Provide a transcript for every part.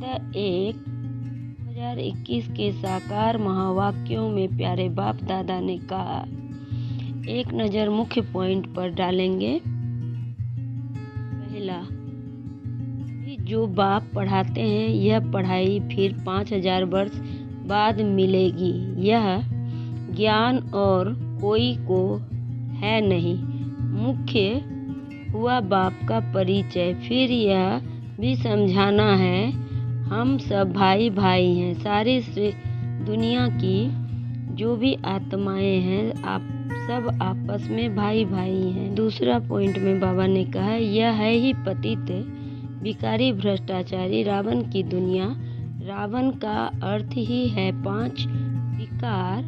एक 2021 के साकार महावाक्यों में प्यारे बाप दादा ने कहा, एक नज़र मुख्य पॉइंट पर डालेंगे। पहला, जो बाप पढ़ाते हैं यह पढ़ाई फिर 5000 वर्ष बाद मिलेगी। यह ज्ञान और कोई को है नहीं। मुख्य हुआ बाप का परिचय। फिर यह भी समझाना है हम सब भाई भाई हैं। सारी दुनिया की जो भी आत्माएं हैं आप सब आपस में भाई भाई हैं। दूसरा पॉइंट में बाबा ने कहा, यह है ही पतित भिखारी भ्रष्टाचारी रावण की दुनिया। रावण का अर्थ ही है 5 विकार,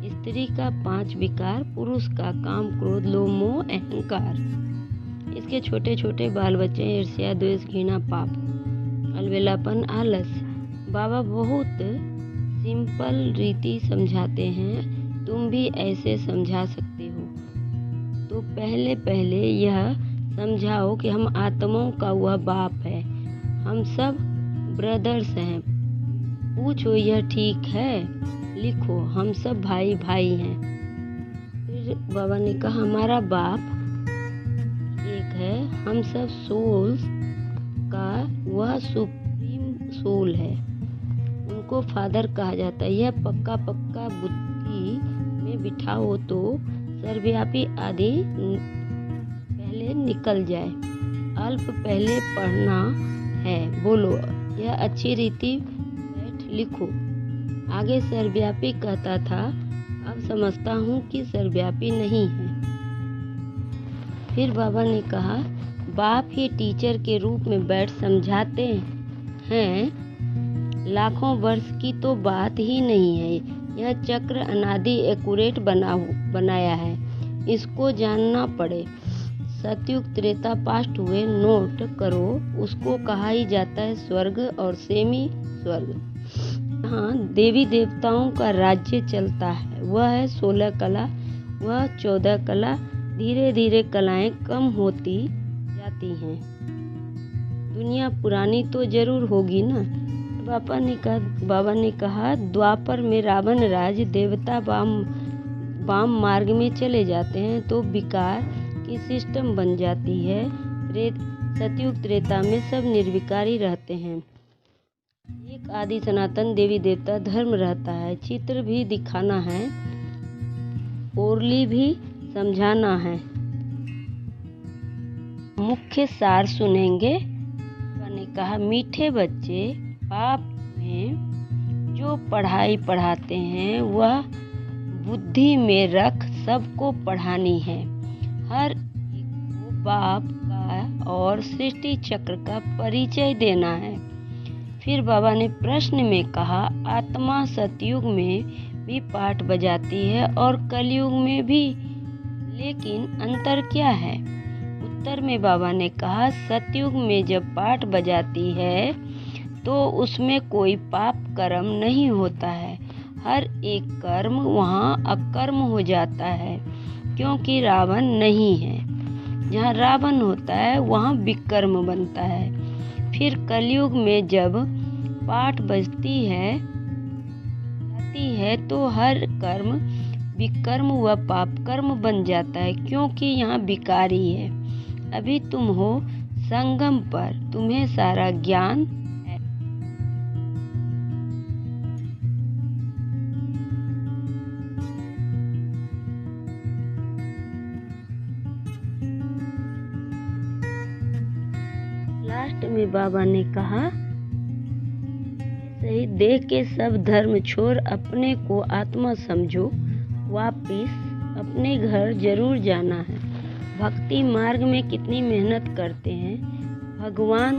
स्त्री का 5 विकार, पुरुष का काम क्रोध लोभ मोह अहंकार। इसके छोटे छोटे बाल बच्चे ईर्ष्या द्वेष घृणा पाप अलबेलापन आलस। बाबा बहुत सिंपल रीति समझाते हैं, तुम भी ऐसे समझा सकते हो। तो पहले यह समझाओ कि हम आत्माओं का वह बाप है, हम सब ब्रदर्स हैं। पूछो यह ठीक है, लिखो हम सब भाई भाई हैं। फिर बाबा ने कहा हमारा बाप एक है, हम सब सोल्स का वह सुप्रीम सोल है, उनको फादर कहा जाता है। यह पक्का बुद्धि में बिठाओ तो सर्वव्यापी आदि पहले निकल जाए। अल्प पहले पढ़ना है, बोलो यह अच्छी रीति बैठ लिखो। आगे सर्वव्यापी कहता था, अब समझता हूँ कि सर्वव्यापी नहीं है। फिर बाबा ने कहा बाप ही टीचर के रूप में बैठ समझाते हैं। लाखों वर्ष की तो बात ही नहीं है। यह चक्र अनादि एक्यूरेट बनाया है, इसको जानना पड़े। सतयुग त्रेता पास्ट हुए नोट करो, उसको कहा ही जाता है स्वर्ग और सेमी स्वर्ग। हाँ, देवी देवताओं का राज्य चलता है, वह है 16 कला, वह 14 कला। धीरे धीरे कलाएं कम होती जाती हैं। दुनिया पुरानी तो जरूर होगी ना। बाबा ने कहा द्वापर में रावण राज देवता वाम मार्ग में चले जाते हैं तो विकार की सिस्टम बन जाती है। सतयुग त्रेता में सब निर्विकारी रहते हैं। एक आदि सनातन देवी देवता धर्म रहता है। चित्र भी दिखाना है, ओरली भी समझाना है। मुख्य सार सुनेंगे। मैंने कहा मीठे बच्चे बाप में जो पढ़ाई पढ़ाते हैं वह बुद्धि में रख सबको पढ़ानी है। हर एक को बाप का और सृष्टि चक्र का परिचय देना है। फिर बाबा ने प्रश्न में कहा आत्मा सतयुग में भी पाठ बजाती है और कलयुग में भी, लेकिन अंतर क्या है? उत्तर में बाबा ने कहा सतयुग में जब पाठ बजाती है तो उसमें कोई पाप कर्म नहीं होता है। हर एक कर्म वहाँ अकर्म हो जाता है, क्योंकि रावण नहीं है। जहाँ रावण होता है वहाँ विकर्म बनता है। फिर कलयुग में जब पाठ बजती है तो हर कर्म विकर्म व पाप कर्म बन जाता है, क्योंकि यहाँ विकारी है। अभी तुम हो संगम पर, तुम्हें सारा ज्ञान है। लास्ट में बाबा ने कहा सही देख के सब धर्म छोड़ अपने को आत्मा समझो, वापिस अपने घर जरूर जाना है। भक्ति मार्ग में कितनी मेहनत करते हैं भगवान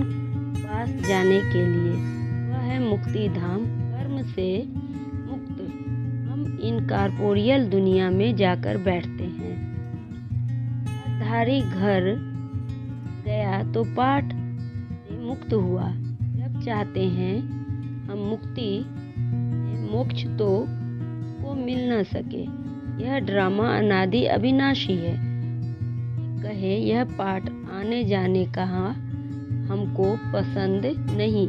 पास जाने के लिए, वह है मुक्ति धाम, कर्म से मुक्त। हम इन कॉर्पोरियल दुनिया में जाकर बैठते हैं। धारी घर गया तो पाठ से मुक्त हुआ। जब चाहते हैं हम मुक्ति मोक्ष तो को मिल न सके। यह ड्रामा अनादि अविनाशी है। कहे यह पाठ आने जाने का हमको पसंद नहीं,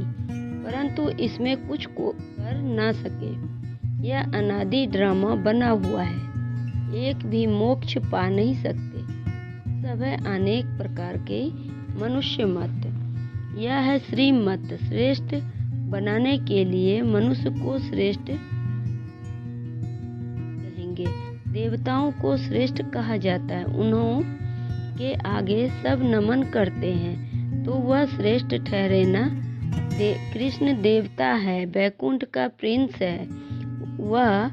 परंतु इसमें कुछ को कर ना सके। यह अनादि ड्रामा बना हुआ है, एक भी मोक्ष पा नहीं सकते। सब है अनेक प्रकार के मनुष्य मत। यह है श्रीमत, श्रेष्ठ बनाने के लिए मनुष्य को श्रेष्ठ कहेंगे। देवताओं को श्रेष्ठ कहा जाता है, उन्हों के आगे सब नमन करते हैं, तो वह श्रेष्ठ ठहरे ना। कृष्ण देवता है, बैकुंठ का प्रिंस है, वह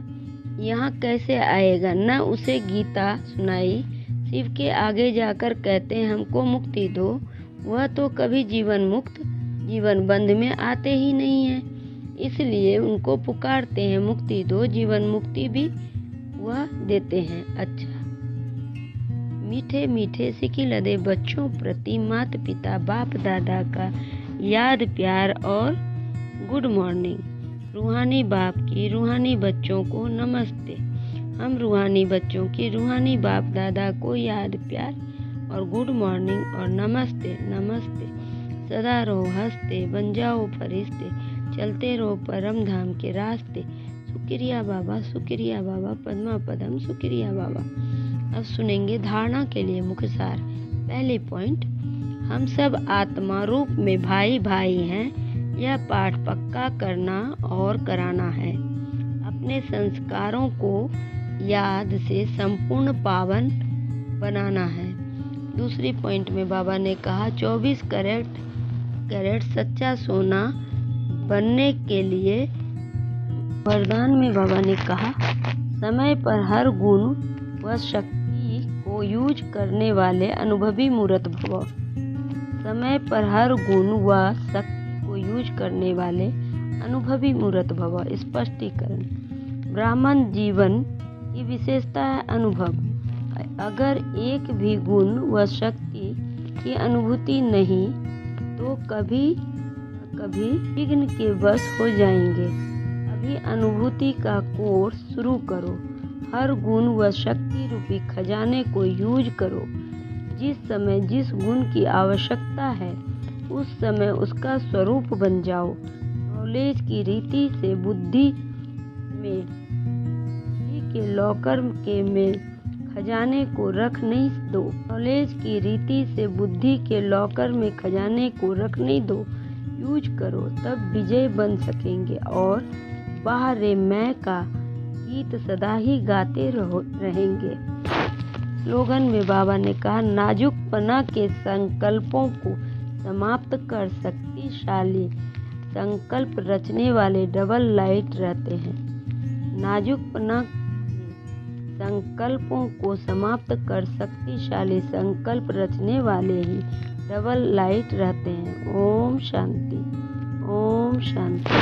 यहाँ कैसे आएगा? न उसे गीता सुनाई। शिव के आगे जाकर कहते हैं हमको मुक्ति दो, वह तो कभी जीवन मुक्त जीवन बंध में आते ही नहीं है, इसलिए उनको पुकारते हैं मुक्ति दो, जीवन मुक्ति भी वह देते हैं। अच्छा, मीठे मीठे सिकी लदे बच्चों प्रति माता पिता बाप दादा का याद प्यार और गुड मॉर्निंग। रूहानी बाप की रूहानी बच्चों को नमस्ते। हम रूहानी बच्चों की रूहानी बाप दादा को याद प्यार और गुड मॉर्निंग और नमस्ते नमस्ते। सदा रहो हंसते, बन जाओ फरिश्ते, चलते रहो परम धाम के रास्ते। शुक्रिया बाबा, शुक्रिया बाबा, पद्मा पदम शुक्रिया बाबा। अब सुनेंगे धारणा के लिए मुख्य सार। पहले पॉइंट, हम सब आत्मा रूप में भाई भाई हैं, यह पाठ पक्का करना और कराना है। अपने संस्कारों को याद से संपूर्ण पावन बनाना है। दूसरी पॉइंट में बाबा ने कहा 24 कैरेट सच्चा सोना बनने के लिए। वरदान में बाबा ने कहा समय पर हर गुण व शक्ति को यूज करने वाले अनुभवी मूर्त भव। समय पर हर गुण व शक्ति को यूज करने वाले अनुभवी मूर्त भव। स्पष्टीकरण, ब्राह्मण जीवन की विशेषता है अनुभव। अगर एक भी गुण व शक्ति की अनुभूति नहीं तो कभी विघ्न के वश हो जाएंगे। अभी अनुभूति का कोर्स शुरू करो। हर गुण व शक्ति रूपी खजाने को यूज करो। जिस समय जिस गुण की आवश्यकता है उस समय उसका स्वरूप बन जाओ। नॉलेज की रीति से बुद्धि के लॉकर में खजाने को रख नहीं दो। नॉलेज की रीति से बुद्धि के लॉकर में खजाने को रख नहीं दो। यूज करो, तब विजय बन सकेंगे और बाहर मैं का गीत सदा ही गाते रहेंगे। स्लोगन में बाबा ने कहा नाजुकपना के संकल्पों को समाप्त कर शक्तिशाली संकल्प रचने वाले डबल लाइट रहते हैं। नाजुकपना संकल्पों को समाप्त कर शक्तिशाली संकल्प रचने वाले ही डबल लाइट रहते हैं। ओम शांति, ओम शांति।